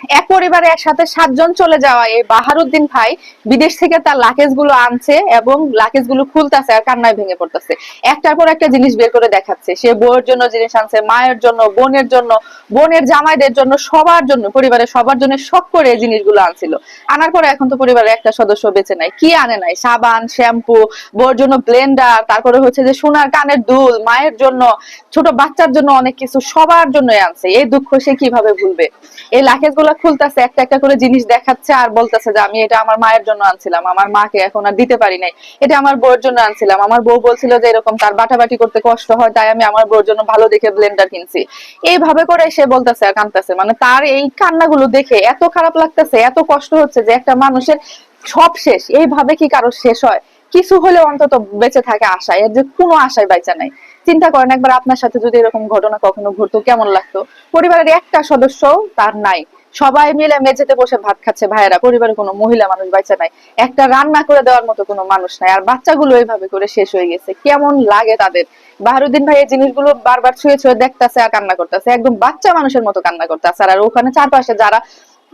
এক পরিবারে একসাথে 7 জন চলে যাওয়া এই বাহারুদ্দিন ভাই বিদেশ থেকে তার লাকেজ গুলো আনছে এবং লাকেজ গুলো খুলতেছে আর কান্নায় ভেঙে পড়তেছে। একটার পর একটা জিনিস বের করে দেখাচ্ছে। সে বউয়ের জন্য জিনিস আনছে, মায়ের জন্য, বোনের জন্য, বোনের জামাইদের জন্য, সবার জন্য, পরিবারের সবার জন্য শখ করে এই জিনিসগুলো আনছিল। আনার পরে এখন তো পরিবারের একটা সদস্য বেঁচে নাই, কি আনে নাই? সাবান, শ্যাম্পু, বউর জন্য ব্লেন্ডার, তারপরে হচ্ছে যে সোনার কানের দুল, মায়ের জন্য, ছোট বাচ্চার জন্য অনেক কিছু, সবার জন্য আনছে। এই দুঃখ সে কিভাবে ভুলবে? এই লাকেজ গুলো খুলতেছে, একটা একটা করে জিনিস দেখাচ্ছে আর বলতেছে যে আমি এটা আমার মায়ের জন্য আনছিলাম, আমার মাকে এখন আর দিতে পারি নাই। এটা আমার বউয়ের জন্য আনছিলাম, আমার বউ বলছিল যে এরকম তার বাটাবাটি করতে কষ্ট হয়, তাই আমি আমার বউর জন্য ভালো দেখে ব্লেন্ডার কিনছি। এইভাবে করে সে বলতেছে আর কাঁদতেছে। মানে তার এই কান্নাগুলো দেখে এত খারাপ লাগতেছে, এত কষ্ট হচ্ছে যে একটা মানুষের সব শেষ। এইভাবে কি কারো শেষ হয়? কিছু হলে অন্তত বেঁচে থাকে আশায়, এর যে কোনো আশায় বাইচা নাই। চিন্তা করেন একবার আপনার সাথে যদি এরকম ঘটনা কখনো ঘটতো, কেমন লাগতো? পরিবারের একটা সদস্য তার নাই, সবাই মিলে মেঝেতে বসে ভাত খাচ্ছে ভাইয়েরা, পরিবারে কোনো মহিলা মানুষ বাইচা নাই, একটা রান্না করে দেওয়ার মতো কোনো মানুষ নাই, আর বাচ্চাগুলো এইভাবে করে শেষ হয়ে গেছে। কেমন লাগে তাদের? বাহারুদ্দিন ভাই এই জিনিসগুলো বারবার ছুঁয়ে ছুঁয়ে দেখতেছে আর কান্না করতেছে, একদম বাচ্চা মানুষের মতো কান্না করতেছে। আর ওখানে চারপাশে যারা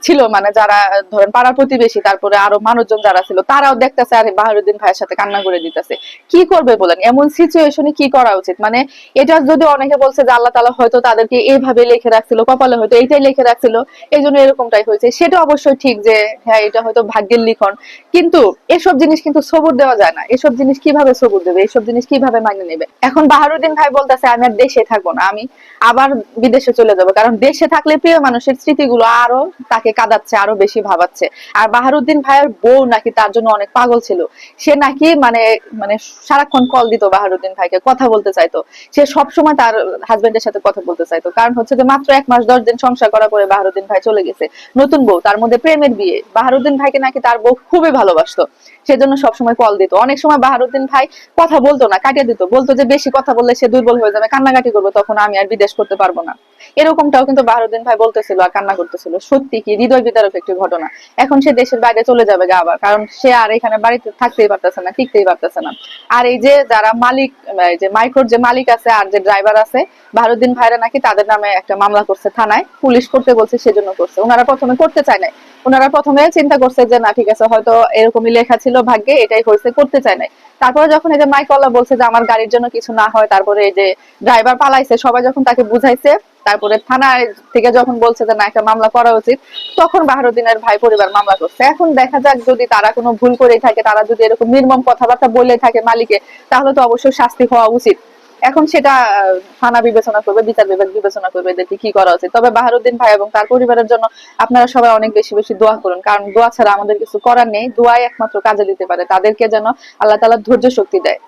ছিল, মানে যারা ধরেন পাড়া প্রতিবেশী, তারপরে আরো মানুষজন যারা ছিল, তারাও দেখতেছে আর বাহারুদ্দিন ভাইয়ের সাথে কান্না করে দিতেছে। কি করবে বলেন? এমন সিচুয়েশনে কি করা উচিত? মানে এটা যদি অনেকে বলছে যে আল্লাহ তাআলা হয়তো তাদেরকে এইভাবে লিখে রাখছিল, কপালে হয়তো এইটাই লিখে রাখছিল, এই জন্য এরকমটাই হয়েছে, সেটা অবশ্যই ঠিক যে হ্যাঁ এটা হয়তো ভাগ্যের লিখন। কিন্তু এসব জিনিস কিন্তু সবুর দেওয়া যায় না। এসব জিনিস কিভাবে সবুর দেবে? এসব জিনিস কিভাবে মানিয়ে নেবে? এখন বাহারুদ্দিন ভাই বলতেছে আমি আর দেশে থাকবো না, আমি আবার বিদেশে চলে যাবো, কারণ দেশে থাকলে প্রিয় মানুষের স্মৃতিগুলো আরো তাকে কাঁদাচ্ছে, আরো বেশি ভাবাচ্ছে। আর বাহারুদ্দিন ভাইয়ের বউ নাকি তার জন্য অনেক পাগল ছিল। সে নাকি মানে মানে সারাক্ষণ কল দিত বাহারুদ্দিন ভাইকে, কথা বলতে চাইতো। সে সবসময় তার হাজবেন্ডের সাথে কথা বলতে চাইতো। কারণ হচ্ছে যে মাত্র 1 মাস 10 দিন সংসার করার পরে বাহারুদ্দিন ভাই চলে গেছে, নতুন বউ, তার মধ্যে প্রেমের বিয়ে। বাহারুদ্দিন ভাইকে নাকি তার বউ খুবই ভালোবাসতো, সেজন্য সবসময় কল দিত। অনেক সময় বাহারুদ্দিন ভাই কথা বলতো না, কাটিয়ে দিত, বলতো যে বেশি কথা বললে সে দুর্বল হয়ে যাবে, কান্নাকাটি করবে, তখন আমি আর বিদেশ করতে পারবো না। এরকমটাও কিন্তু বাহারুদ্দিন ভাই বলতেছিল আর কান্না করতেছিল। সত্যি কি হৃদয় বিদারক একটি ঘটনা। এখন সে দেশের বাইরে চলে যাবে গা আবার, কারণ সে আর এখানে বাড়িতে থাকতেই পারতেছে না, টিকতেই পারতেছে না। আর এই যে যারা মালিক, এই যে মাইক্রোর যে মালিক আছে আর যে ড্রাইভার আছে, বাহারুদ্দিন ভাইরা নাকি তাদের নামে একটা মামলা করছে থানায়, পুলিশ করতে বলছে, সেজন্য করছে। ওনারা প্রথমে করতে চায় নাই, ওনারা প্রথমে চিন্তা করছে যে না ঠিক আছে, হয়তো এরকমই লেখা ছিল ভাগ্যে, এটাই হয়েছে, করতে চায় নাই। তারপরে যখন এই যে মাইকওয়ালা বলছে যে আমার গাড়ির জন্য কিছু না হয়, তারপরে এই যে ড্রাইভার পালাইছে, সবাই যখন তাকে বুঝাইছে, তারপরে থানায় থেকে যখন বলছে যে না একটা মামলা করা উচিত, তখন বাহারুদ্দিনের ভাই পরিবার মামলা করছে। এখন দেখা যাক, যদি তারা কোনো ভুল করেই থাকে, তারা যদি এরকম নির্মম কথাবার্তা বলে থাকে মালিকে, তাহলে তো অবশ্যই শাস্তি হওয়া উচিত। এখন সেটা থানা বিবেচনা করবে, বিচার বিভাগ বিবেচনা করবে এদেরকে কি করা উচিত। তবে বাহারুদ্দিন ভাই এবং তার পরিবারের জন্য আপনারা সবাই অনেক বেশি বেশি দোয়া করুন, কারণ দোয়া ছাড়া আমাদের কিছু করার নেই। দোয়াই একমাত্র কাজে দিতে পারে, তাদেরকে যেন আল্লাহ তাআলা ধৈর্য শক্তি দেয়।